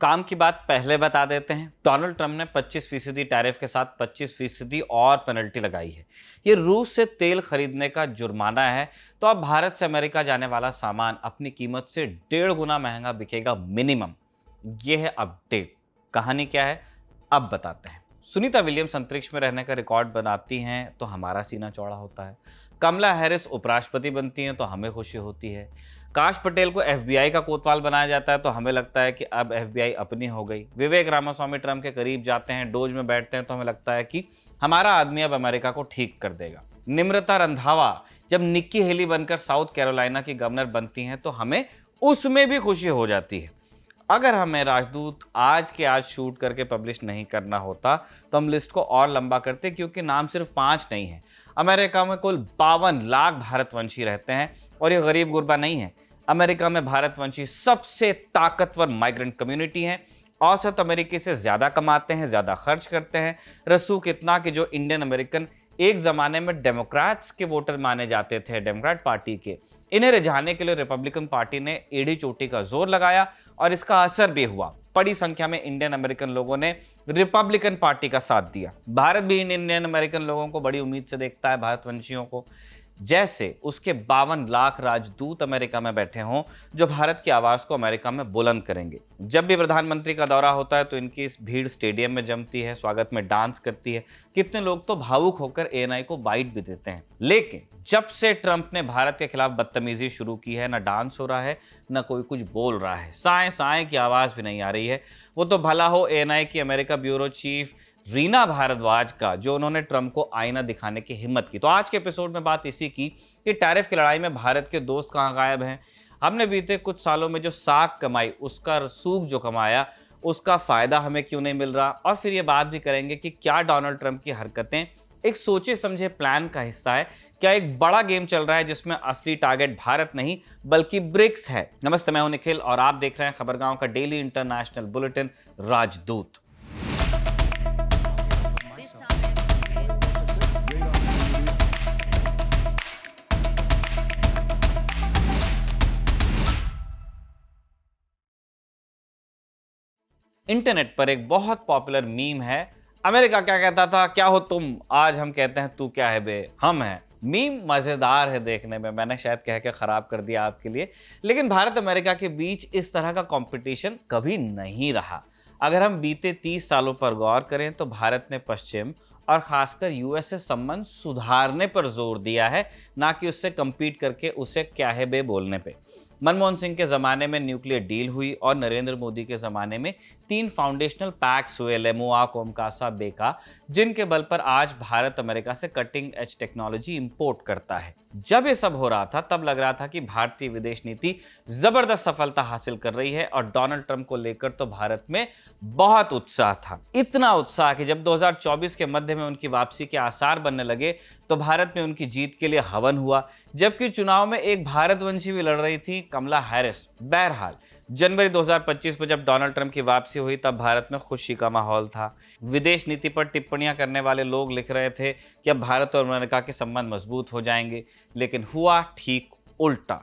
काम की बात पहले बता देते हैं। डोनाल्ड ट्रंप ने 25% टैरिफ के साथ 25% और पेनल्टी लगाई है। ये रूस से तेल खरीदने का जुर्माना है। तो अब भारत से अमेरिका जाने वाला सामान अपनी कीमत से 1.5 गुना महंगा बिकेगा मिनिमम। ये है अपडेट। कहानी क्या है अब बताते हैं। सुनीता विलियम्स अंतरिक्ष में रहने का रिकॉर्ड बनाती हैं तो हमारा सीना चौड़ा होता है। कमला हैरिस उपराष्ट्रपति बनती हैं तो हमें खुशी होती है। काश पटेल को एफबीआई का कोतवाल बनाया जाता है तो हमें लगता है कि अब एफबीआई अपनी हो गई। विवेक रामास्वामी ट्रंप के करीब जाते हैं, डोज में बैठते हैं तो हमें लगता है कि हमारा आदमी अब अमेरिका को ठीक कर देगा। निम्रता रंधावा जब निक्की हेली बनकर साउथ कैरोलिना की गवर्नर बनती हैं तो हमें उसमें भी खुशी हो जाती है। अगर हमें राजदूत आज के आज शूट करके पब्लिश नहीं करना होता तो हम लिस्ट को और लंबा करते, क्योंकि नाम सिर्फ 5 नहीं है। अमेरिका में कुल 52 लाख भारतवंशी रहते हैं और ये गरीब गुरबा नहीं है। अमेरिका में भारतवंशी सबसे ताकतवर माइग्रेंट कम्युनिटी है। औसत अमेरिकी से ज्यादा कमाते हैं, ज्यादा खर्च करते हैं। रसूख इतना कि जो इंडियन अमेरिकन एक जमाने में डेमोक्रेट्स के वोटर माने जाते थे, डेमोक्रेट पार्टी के, इन्हें रिझाने के लिए रिपब्लिकन पार्टी ने एड़ी चोटी का जोर लगाया और इसका असर भी हुआ। बड़ी संख्या में इंडियन अमेरिकन लोगों ने रिपब्लिकन पार्टी का साथ दिया। भारत भी इन इंडियन अमेरिकन लोगों को बड़ी उम्मीद से देखता है, भारतवंशियों को, जैसे उसके 52 लाख राजदूत अमेरिका में बैठे हों जो भारत की आवाज को अमेरिका में बुलंद करेंगे। जब भी प्रधानमंत्री का दौरा होता है तो इनकी इस भीड़ स्टेडियम में जमती है, स्वागत में डांस करती है। कितने लोग तो भावुक होकर एएनआई को बाइट भी देते हैं। लेकिन जब से ट्रंप ने भारत के खिलाफ बदतमीजी शुरू की है, ना डांस हो रहा है, ना कोई कुछ बोल रहा है। साए साए की आवाज भी नहीं आ रही है। वो तो भला हो एएनआई की America bureau chief Reena Bhardwaj का, जो उन्होंने ट्रंप को आईना दिखाने की हिम्मत की। तो आज के एपिसोड में बात इसी की कि टैरिफ की लड़ाई में भारत के दोस्त कहां गायब हैं। हमने बीते कुछ सालों में जो साख कमाई, उसका रसूख जो कमाया, उसका फायदा हमें क्यों नहीं मिल रहा। और फिर ये बात भी करेंगे कि क्या डोनाल्ड ट्रंप की हरकतें एक सोचे समझे प्लान का हिस्सा है। क्या एक बड़ा गेम चल रहा है जिसमें असली टारगेट भारत नहीं बल्कि ब्रिक्स है। नमस्ते, मैं हूं निखिल और आप देख रहे हैं खबरगांव का डेली इंटरनेशनल बुलेटिन राजदूत। इंटरनेट पर एक बहुत पॉपुलर मीम है, अमेरिका क्या कहता था, क्या हो तुम, आज हम कहते हैं तू क्या है बे, हम हैं। मीम मजेदार है देखने में, मैंने शायद कह के खराब कर दिया आपके लिए। लेकिन भारत अमेरिका के बीच इस तरह का कंपटीशन कभी नहीं रहा। अगर हम बीते 30 सालों पर गौर करें तो भारत ने पश्चिम और खासकर यूएस से संबंध सुधारने पर जोर दिया है, ना कि उससे कंपीट करके उसे क्या है बे बोलने पे। मनमोहन सिंह के ज़माने में न्यूक्लियर डील हुई और नरेंद्र मोदी के ज़माने में 3 फाउंडेशनल पैक्स हुए, लेमुआ, कोमकासा, बेका, जिनके बल पर आज भारत अमेरिका से कटिंग एज टेक्नोलॉजी इंपोर्ट करता है। जब ये सब हो रहा था तब लग रहा था कि भारतीय विदेश नीति जबरदस्त सफलता हासिल कर रही है और डोनाल्ड ट्रंप को लेकर तो भारत में बहुत उत्साह था। इतना उत्साह कि जब 2024 के मध्य में उनकी वापसी के आसार बनने लगे तो भारत में उनकी जीत के लिए हवन हुआ, जबकि चुनाव में एक भारतवंशी भी लड़ रही थी, कमला हैरिस। बहरहाल जनवरी 2025 में जब डोनाल्ड ट्रंप की वापसी हुई तब भारत में खुशी का माहौल था। विदेश नीति पर टिप्पणियां करने वाले लोग लिख रहे थे कि अब भारत और अमेरिका के संबंध मजबूत हो जाएंगे, लेकिन हुआ ठीक उल्टा।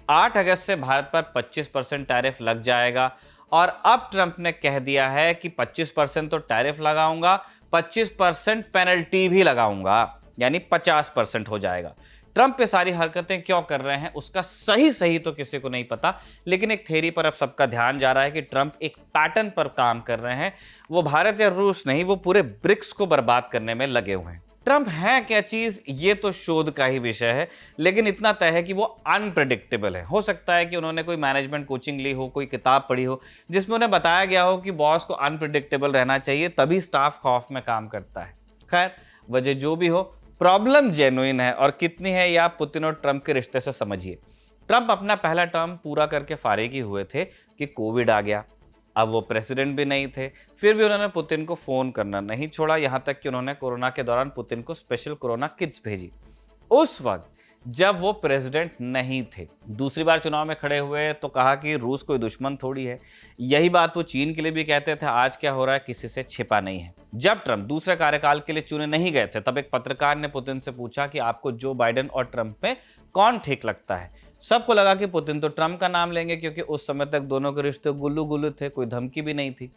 8 अगस्त से भारत पर 25% टैरिफ लग जाएगा और अब ट्रंप ने कह दिया है कि 25% तो टैरिफ लगाऊंगा, 25% पेनल्टी भी लगाऊंगा, यानी 50% हो जाएगा। ट्रंप ये सारी हरकतें क्यों कर रहे हैं उसका सही तो किसी को नहीं पता, लेकिन एक थ्योरी पर अब सबका ध्यान जा रहा है कि ट्रंप एक पैटर्न पर काम कर रहे हैं। वो भारत या रूस नहीं, वो पूरे ब्रिक्स को बर्बाद करने में लगे हुए हैं। ट्रंप है क्या चीज, ये तो शोध का ही विषय है, लेकिन इतना तय है कि वो अनप्रेडिक्टेबल है। हो सकता है कि उन्होंने कोई मैनेजमेंट कोचिंग ली हो, कोई किताब पढ़ी हो जिसमें उन्हें बताया गया हो कि बॉस को अनप्रेडिक्टेबल रहना चाहिए, तभी स्टाफ खौफ में काम करता है। खैर, वजह जो भी हो, प्रॉब्लम जेन्युइन है और कितनी है ये आप पुतिन और ट्रंप के रिश्ते से समझिए। ट्रंप अपना पहला टर्म पूरा करके फारिग ही हुए थे कि कोविड आ गया। अब वो प्रेसिडेंट भी नहीं थे, फिर भी उन्होंने पुतिन को फोन करना नहीं छोड़ा, यहां तक कि उन्होंने कोरोना के दौरान पुतिन को स्पेशल कोरोना किट्स भेजी, उस वक्त जब वो प्रेसिडेंट नहीं थे। दूसरी बार चुनाव में खड़े हुए तो कहा कि रूस कोई दुश्मन थोड़ी है। यही बात वो चीन के लिए भी कहते थे। आज क्या हो रहा है किसी से छिपा नहीं है। जब ट्रंप दूसरे कार्यकाल के लिए चुने नहीं गए थे तब एक पत्रकार ने पुतिन से पूछा कि आपको जो बाइडेन और ट्रंप में कौन ठीक लगता है। सबको लगा कि पुतिन तो ट्रंप का नाम लेंगे क्योंकि उस समय तक दोनों के रिश्ते गुल्लू गुल्लू थे, कोई धमकी भी नहीं थी।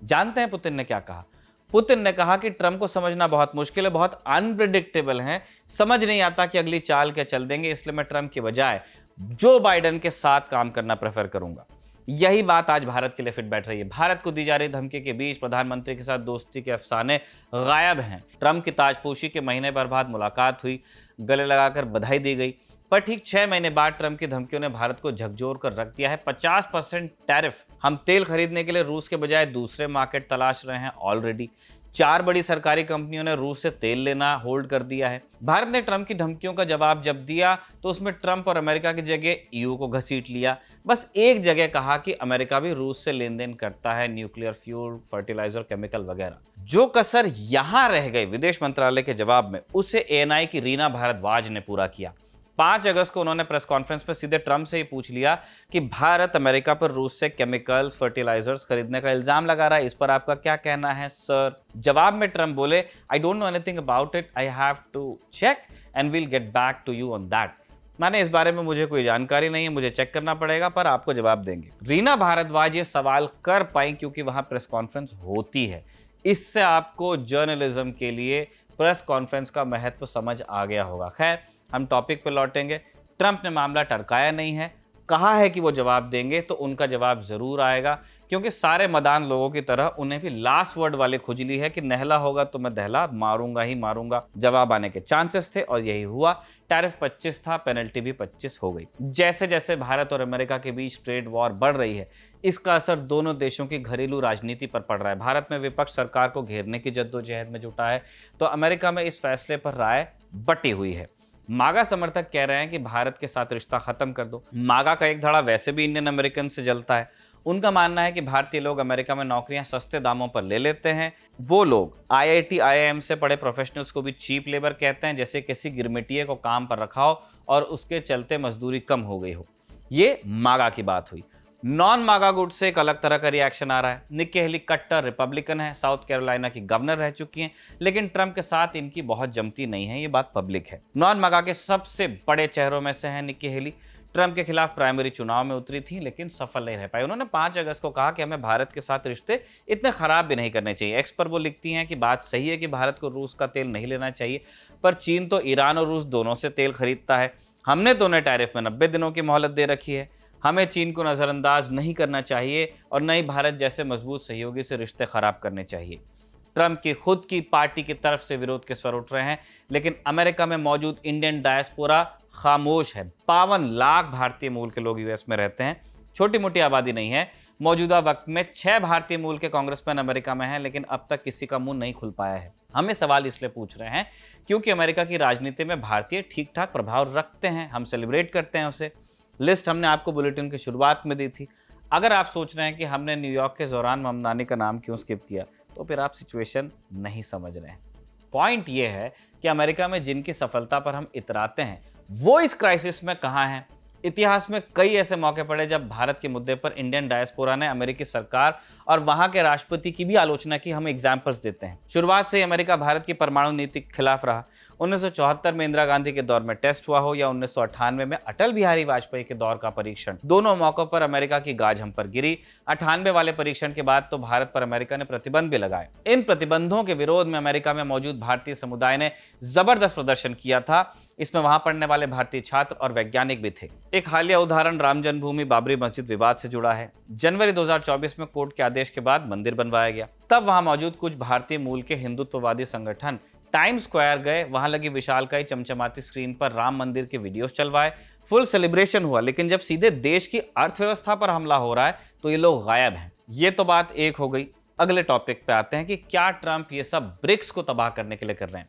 जानते हैं पुतिन ने क्या कहा? पुतिन ने कहा कि ट्रंप को समझना बहुत मुश्किल है, बहुत अनप्रिडिक्टेबल है, समझ नहीं आता कि अगली चाल क्या चल देंगे, इसलिए मैं ट्रंप की बजाय जो बाइडेन के साथ काम करना प्रेफर करूंगा। यही बात आज भारत के लिए फिट बैठ रही है। भारत को दी जा रही धमकी के बीच प्रधानमंत्री के साथ दोस्ती के अफसाने गायब हैं। ट्रंप की ताजपोशी के महीने भर बाद मुलाकात हुई, गले लगाकर बधाई दी गई, पर ठीक 6 महीने बाद ट्रंप की धमकियों ने भारत को झकझोर कर रख दिया है। 50% टैरिफ। हम तेल खरीदने के लिए रूस के बजाय दूसरे मार्केट तलाश रहे हैं। ऑलरेडी 4 बड़ी सरकारी कंपनियों ने रूस से तेल लेना होल्ड कर दिया है। भारत ने ट्रंप की धमकियों का जवाब जब दिया तो उसमें ट्रंप और अमेरिका की जगह ईयू को घसीट लिया। बस एक जगह कहा कि अमेरिका भी रूस से लेन देन करता है, न्यूक्लियर फ्यूल, फर्टिलाइजर, केमिकल वगैरह। जो कसर यहां रह गई विदेश मंत्रालय के जवाब में, उसे एएनआई की रीना भारद्वाज ने पूरा किया। 5 अगस्त को उन्होंने प्रेस कॉन्फ्रेंस में सीधे ट्रंप से ही पूछ लिया कि भारत अमेरिका पर रूस से केमिकल्स, फर्टिलाइजर्स खरीदने का इल्जाम लगा रहा है, इस पर आपका क्या कहना है सर? जवाब में ट्रंप बोले, I don't know anything about it, I have to check and will get back to you on that. माने इस बारे में मुझे कोई जानकारी नहीं है, मुझे चेक करना पड़ेगा, पर आपको जवाब देंगे। रीना भारद्वाज ये सवाल कर पाई क्योंकि वहां प्रेस कॉन्फ्रेंस होती है। इससे आपको जर्नलिज्म के लिए प्रेस कॉन्फ्रेंस का महत्व समझ आ गया होगा। खैर, हम टॉपिक पर लौटेंगे। ट्रंप ने मामला टरकाया नहीं है, कहा है कि वो जवाब देंगे, तो उनका जवाब जरूर आएगा, क्योंकि सारे मदान लोगों की तरह उन्हें भी लास्ट वर्ड वाली खुजली है कि नहला होगा तो मैं दहला मारूंगा ही मारूंगा। जवाब आने के चांसेस थे और यही हुआ। टैरिफ 25 था, पेनल्टी भी 25 हो गई। जैसे जैसे भारत और अमेरिका के बीच ट्रेड वॉर बढ़ रही है, इसका असर दोनों देशों की घरेलू राजनीति पर पड़ रहा है। भारत में विपक्ष सरकार को घेरने की जद्दोजहद में जुटा है, तो अमेरिका में इस फैसले पर राय बटी हुई है। मागा समर्थक कह रहे हैं कि भारत के साथ रिश्ता खत्म कर दो। मागा का एक धड़ा वैसे भी इंडियन अमेरिकन से जलता है। उनका मानना है कि भारतीय लोग अमेरिका में नौकरियां सस्ते दामों पर ले लेते हैं। वो लोग आईआईटी आईआईएम से पढ़े प्रोफेशनल्स को भी चीप लेबर कहते हैं, जैसे किसी गिरमिटिये को काम पर रखा हो और उसके चलते मजदूरी कम हो गई हो। ये मागा की बात हुई। नॉन मागा गुट से एक अलग तरह का रिएक्शन आ रहा है। निक्की हेली कट्टर रिपब्लिकन है, साउथ कैरोलिना की गवर्नर रह चुकी हैं, लेकिन ट्रंप के साथ इनकी बहुत जमती नहीं है, ये बात पब्लिक है। नॉन मागा के सबसे बड़े चेहरों में से है निक्की हेली। ट्रंप के खिलाफ प्राइमरी चुनाव में उतरी थी, लेकिन सफल नहीं रह पाई। उन्होंने 5 अगस्त को कहा कि हमें भारत के साथ रिश्ते इतने खराब भी नहीं करने चाहिए। एक्स पर वो लिखती हैं कि बात सही है कि भारत को रूस का तेल नहीं लेना चाहिए, पर चीन तो ईरान और रूस दोनों से तेल खरीदता है। हमने तो उन्हें टैरिफ में 90 दिनों की मोहलत दे रखी है। हमें चीन को नज़रअंदाज नहीं करना चाहिए और न ही भारत जैसे मजबूत सहयोगी से रिश्ते खराब करने चाहिए। ट्रंप की खुद की पार्टी की तरफ से विरोध के स्वर उठ रहे हैं, लेकिन अमेरिका में मौजूद इंडियन डायस्पोरा खामोश है। 52 लाख भारतीय मूल के लोग यूएस में रहते हैं, छोटी मोटी आबादी नहीं है। मौजूदा वक्त में 6 भारतीय मूल के कांग्रेसमैन अमेरिका में हैं, लेकिन अब तक किसी का मुंह नहीं खुल पाया है। हम ये सवाल इसलिए पूछ रहे हैं क्योंकि अमेरिका की राजनीति में भारतीय ठीक ठाक प्रभाव रखते हैं, हम सेलिब्रेट करते हैं उसे। लिस्ट हमने आपको बुलेटिन की शुरुआत में दी थी। अगर आप सोच रहे हैं कि हमने न्यूयॉर्क के ज़ोरान ममदानी का नाम क्यों स्किप किया, तो फिर आप सिचुएशन नहीं समझ रहे हैं। पॉइंट ये है कि अमेरिका में जिनकी सफलता पर हम इतराते हैं, वो इस क्राइसिस में कहाँ हैं। इतिहास में कई ऐसे मौके पड़े जब भारत के मुद्दे पर इंडियन डायस्पोरा ने अमेरिकी सरकार और वहां के राष्ट्रपति की भी आलोचना की। हम एग्जाम्पल्स देते हैं। शुरुआत से ही अमेरिका भारत की परमाणु नीति के खिलाफ रहा। 1974 में इंदिरा गांधी के दौर में टेस्ट हुआ हो या 1998 में अटल बिहारी वाजपेयी के दौर का परीक्षण, दोनों मौकों पर अमेरिका की गाज हम पर गिरी। 98 वाले परीक्षण के बाद तो भारत पर अमेरिका ने प्रतिबंध भी लगाए। इन प्रतिबंधों के विरोध में अमेरिका में मौजूद भारतीय समुदाय ने जबरदस्त प्रदर्शन किया था। इसमें वहां पढ़ने वाले भारतीय छात्र और वैज्ञानिक भी थे। एक हालिया उदाहरण राम जन्मभूमि बाबरी मस्जिद विवाद से जुड़ा है। जनवरी 2024 में कोर्ट के आदेश के बाद मंदिर बनवाया गया। तब वहां मौजूद कुछ भारतीय मूल के हिंदुत्ववादी संगठन टाइम स्क्वायर गए, वहां लगी विशालकाय चमचमाती स्क्रीन पर राम मंदिर के वीडियोस चलवाए। फुल सेलिब्रेशन हुआ, लेकिन जब सीधे देश की अर्थव्यवस्था पर हमला हो रहा है तो ये लोग गायब हैं। ये तो बात एक हो गई। अगले टॉपिक पे आते हैं कि क्या ट्रंप ये सब ब्रिक्स को तबाह करने के लिए कर रहे हैं।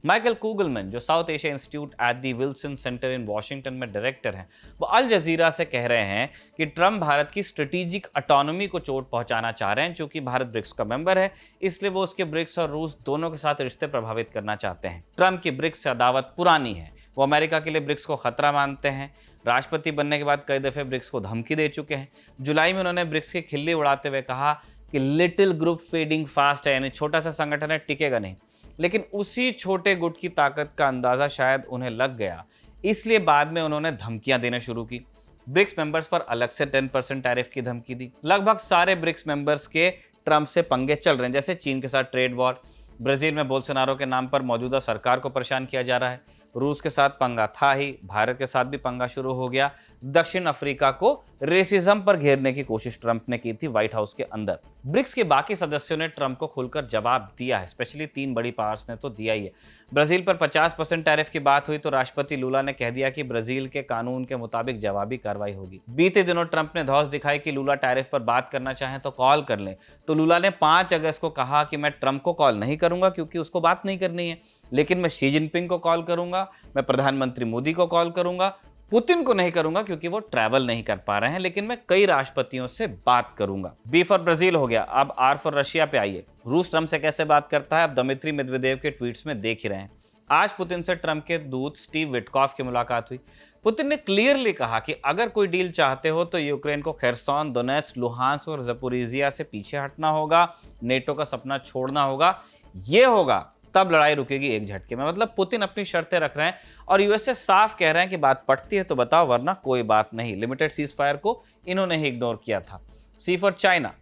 माइकल कुगलमैन, जो south Asia institute at the Wilson centre in Washington में डायरेक्टर हैं, वो अल जजीरा से कह रहे हैं कि ट्रंप भारत की स्ट्रेटेजिक ऑटोनॉमी को चोट पहुंचाना चाह रहे हैं। चूंकि भारत ब्रिक्स का मेंबर है, इसलिए वो उसके ब्रिक्स और रूस दोनों के साथ रिश्ते प्रभावित करना चाहते हैं। ट्रंप की ब्रिक्स से अदावत पुरानी है। वो अमेरिका के लिए ब्रिक्स को खतरा मानते हैं। राष्ट्रपति बनने के बाद कई दफे ब्रिक्स को धमकी दे चुके हैं। जुलाई में उन्होंने ब्रिक्स की खिल्ली उड़ाते हुए कहा कि लिटिल ग्रुप फेडिंग फास्ट है, यानी छोटा सा संगठन है, टिकेगा नहीं। लेकिन उसी छोटे गुट की ताकत का अंदाजा शायद उन्हें लग गया। इसलिए बाद में उन्होंने धमकियां देना शुरू की। ब्रिक्स मेंबर्स पर अलग से 10% टैरिफ की धमकी दी। लगभग सारे ब्रिक्स मेंबर्स के ट्रंप से पंगे चल रहे हैं, जैसे चीन के साथ ट्रेड वॉर, ब्राजील में बोल्सोनारो के नाम पर मौजूदा सरकार को परेशान किया जा रहा है, रूस के साथ पंगा था ही, भारत के साथ भी पंगा शुरू हो गया, दक्षिण अफ्रीका को रेसिज्म पर घेरने की कोशिश ट्रंप ने की थी व्हाइट हाउस के अंदर। ब्रिक्स के बाकी सदस्यों ने ट्रंप को खुलकर जवाब दिया है, स्पेशली 3 बड़ी पावर्स ने तो दिया ही है। ब्राजील पर 50% टैरिफ की बात हुई तो राष्ट्रपति लूला ने कह दिया कि ब्राजील के कानून के मुताबिक जवाबी कार्रवाई होगी। बीते दिनों ट्रंप ने धौंस दिखाई कि लूला टैरिफ पर बात करना चाहें तो कॉल कर लें, तो लूला ने 5 अगस्त को कहा कि मैं ट्रंप को कॉल नहीं करूंगा क्योंकि उसको बात नहीं करनी है, लेकिन मैं शी जिनपिंग को कॉल करूंगा, मैं प्रधानमंत्री मोदी को कॉल करूंगा, पुतिन को नहीं करूंगा क्योंकि वो ट्रैवल नहीं कर पा रहे हैं, लेकिन मैं कई राष्ट्रपतियों से बात करूंगा। बी फॉर ब्राजील हो गया, अब आर फॉर रशिया पे आइए। रूस ट्रंप से कैसे बात करता है अब दमित्री मेदवेदेव के ट्वीट्स में देख ही रहे हैं। आज पुतिन से ट्रंप के दूत स्टीव विटकॉफ की मुलाकात हुई। पुतिन ने क्लियरली कहा कि अगर कोई डील चाहते हो तो यूक्रेन को खेरसोन, दोनेत्स्क, लुहांस्क और ज़पोरिजिया से पीछे हटना होगा, नेटो का सपना छोड़ना होगा, ये होगा तब लड़ाई रुकेगी एक झटके में। मतलब पुतिन अपनी शर्तें रख रहे हैं और यूएस से साफ कह रहे हैं कि बात पटती है तो बताओ वरना कोई बात नहीं। लिमिटेड सीज फायर को इन्होंने ही इग्नोर किया था। सी फॉर चाइना,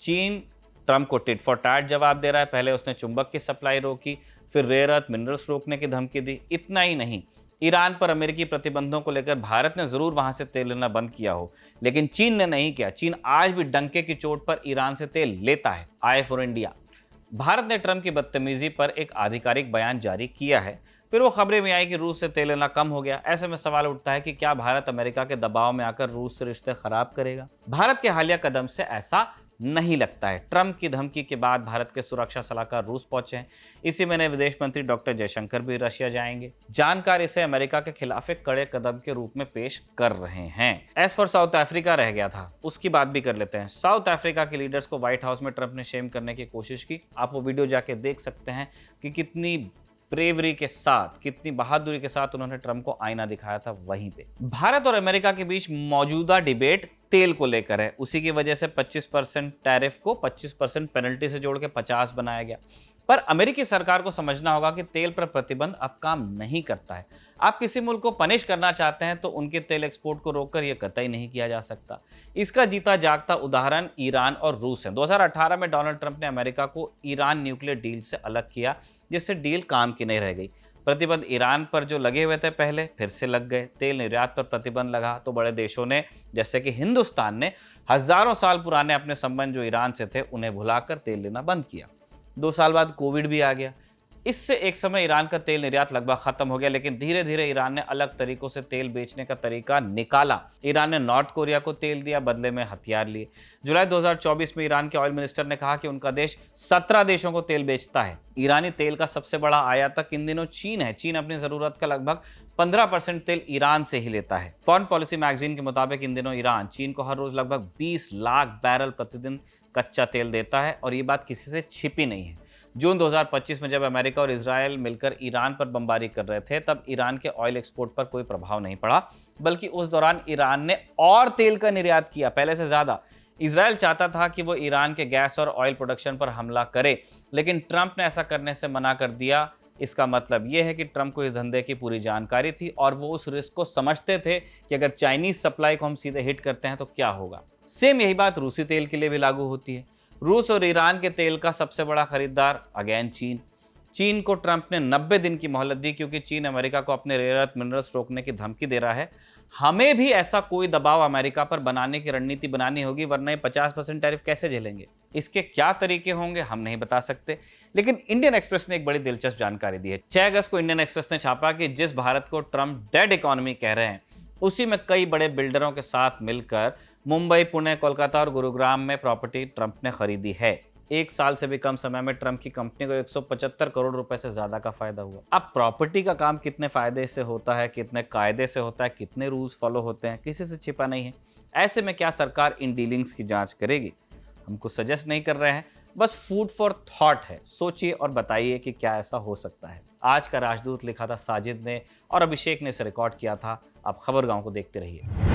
चीन ट्रंप को टिट फॉर टैट जवाब दे रहा है। पहले उसने चुंबक की सप्लाई रोकी, फिर रेयर अर्थ मिनरल्स रोकने की धमकी दी। इतना ही नहीं, ईरान पर अमेरिकी प्रतिबंधों को लेकर भारत ने जरूर वहां से तेल लेना बंद किया हो, लेकिन चीन ने नहीं किया। चीन आज भी डंके की चोट पर ईरान से तेल लेता है। आई फॉर इंडिया, भारत ने ट्रंप की बदतमीजी पर एक आधिकारिक बयान जारी किया है। फिर वो खबरें भी आई कि रूस से तेल लेना कम हो गया। ऐसे में सवाल उठता है कि क्या भारत अमेरिका के दबाव में आकर रूस से रिश्ते खराब करेगा? भारत के हालिया कदम से ऐसा नहीं लगता है। ट्रंप की धमकी के बाद भारत के सुरक्षा सलाहकार रूस पहुंचे हैं। इसी महीने विदेश मंत्री डॉक्टर जयशंकर भी रशिया जाएंगे। जानकार इसे अमेरिका के खिलाफ एक कड़े कदम के रूप में पेश कर रहे हैं। एज फॉर साउथ अफ्रीका रह गया था, उसकी बात भी कर लेते हैं। साउथ अफ्रीका के लीडर्स को व्हाइट हाउस में ट्रंप ने शेम करने की कोशिश की। आप वो वीडियो जाके देख सकते हैं कि कितनी ब्रेवरी के साथ, कितनी बहादुरी के साथ उन्होंने ट्रंप को आईना दिखाया था। वहीं पे भारत और अमेरिका के बीच मौजूदा डिबेट तेल को लेकर है। उसी की वजह से 25% टैरिफ को 25% पेनल्टी से जोड़ के 50 बनाया गया। पर अमेरिकी सरकार को समझना होगा कि तेल पर प्रतिबंध अब काम नहीं करता है। आप किसी मुल्क को पनिश करना चाहते हैं तो उनके तेल एक्सपोर्ट को रोककर यह कतई नहीं किया जा सकता। इसका जीता जागता उदाहरण ईरान और रूस है। 2018 में डोनाल्ड ट्रंप ने अमेरिका को ईरान न्यूक्लियर डील से अलग किया, जिससे डील काम की नहीं रह गई। प्रतिबंध ईरान पर जो लगे हुए थे पहले, फिर से लग गए। तेल निर्यात पर प्रतिबंध लगा तो बड़े देशों ने, जैसे कि हिंदुस्तान ने, हजारों साल पुराने अपने संबंध जो ईरान से थे उन्हें भुलाकर तेल लेना बंद किया। 2 साल बाद कोविड भी आ गया। इससे एक समय ईरान का तेल निर्यात लगभग खत्म हो गया, लेकिन धीरे धीरे ईरान ने अलग तरीकों से तेल बेचने का तरीका निकाला। ईरान ने नॉर्थ कोरिया को तेल दिया, बदले में हथियार लिए। जुलाई 2024 में ईरान के ऑयल मिनिस्टर ने कहा कि उनका देश 17 देशों को तेल बेचता है। ईरानी तेल का सबसे बड़ा आयातक इन दिनों चीन है। चीन अपनी जरूरत का लगभग 15% तेल ईरान से ही लेता है। फॉरेन पॉलिसी मैगजीन के मुताबिक इन दिनों ईरान चीन को हर रोज लगभग 20 लाख बैरल प्रतिदिन कच्चा तेल देता है, और ये बात किसी से छिपी नहीं है। जून 2025 में जब अमेरिका और इजराइल मिलकर ईरान पर बमबारी कर रहे थे, तब ईरान के ऑयल एक्सपोर्ट पर कोई प्रभाव नहीं पड़ा, बल्कि उस दौरान ईरान ने और तेल का निर्यात किया, पहले से ज्यादा। इजराइल चाहता था कि वो ईरान के गैस और ऑयल प्रोडक्शन पर हमला करे, लेकिन ट्रंप ने ऐसा करने से मना कर दिया। इसका मतलब यह है कि ट्रंप को इस धंधे की पूरी जानकारी थी और वो उस रिस्क को समझते थे कि अगर चाइनीज सप्लाई को हम सीधे हिट करते हैं तो क्या होगा। सेम यही बात रूसी तेल के लिए भी लागू होती है। रूस और ईरान के तेल का सबसे बड़ा खरीदार अगेन चीन को ट्रंप ने 90 दिन की मोहलत दी, क्योंकि चीन अमेरिका को अपने रेयर अर्थ मिनरल्स रोकने की धमकी दे रहा है। हमें भी ऐसा कोई दबाव अमेरिका पर बनाने की रणनीति बनानी होगी, वरना ये 50% टैरिफ कैसे झेलेंगे। इसके क्या तरीके होंगे हम नहीं बता सकते, लेकिन इंडियन एक्सप्रेस ने एक बड़ी दिलचस्प जानकारी दी है। 6 अगस्त को इंडियन एक्सप्रेस ने छापा कि जिस भारत को ट्रंप डेड इकोनॉमी कह रहे हैं, उसी में कई बड़े बिल्डरों के साथ मिलकर मुंबई, पुणे, कोलकाता और गुरुग्राम में प्रॉपर्टी ट्रंप ने खरीदी है। 1 साल से भी कम समय में ट्रंप की कंपनी को 175 करोड़ रुपए से ज्यादा का फायदा हुआ। अब प्रॉपर्टी का काम कितने फायदे से होता है, कितने कायदे से होता है, कितने रूल्स फॉलो होते हैं, किसी से छिपा नहीं है। ऐसे में क्या सरकार इन डीलिंग्स की जांच करेगी? हम कुछ सजेस्ट नहीं कर रहे हैं, बस फूड फॉर थॉट है। सोचिए और बताइए कि क्या ऐसा हो सकता है। आज का राजदूत लिखा था साजिद ने और अभिषेक ने इसे रिकॉर्ड किया था। आप खबरगांव को देखते रहिए।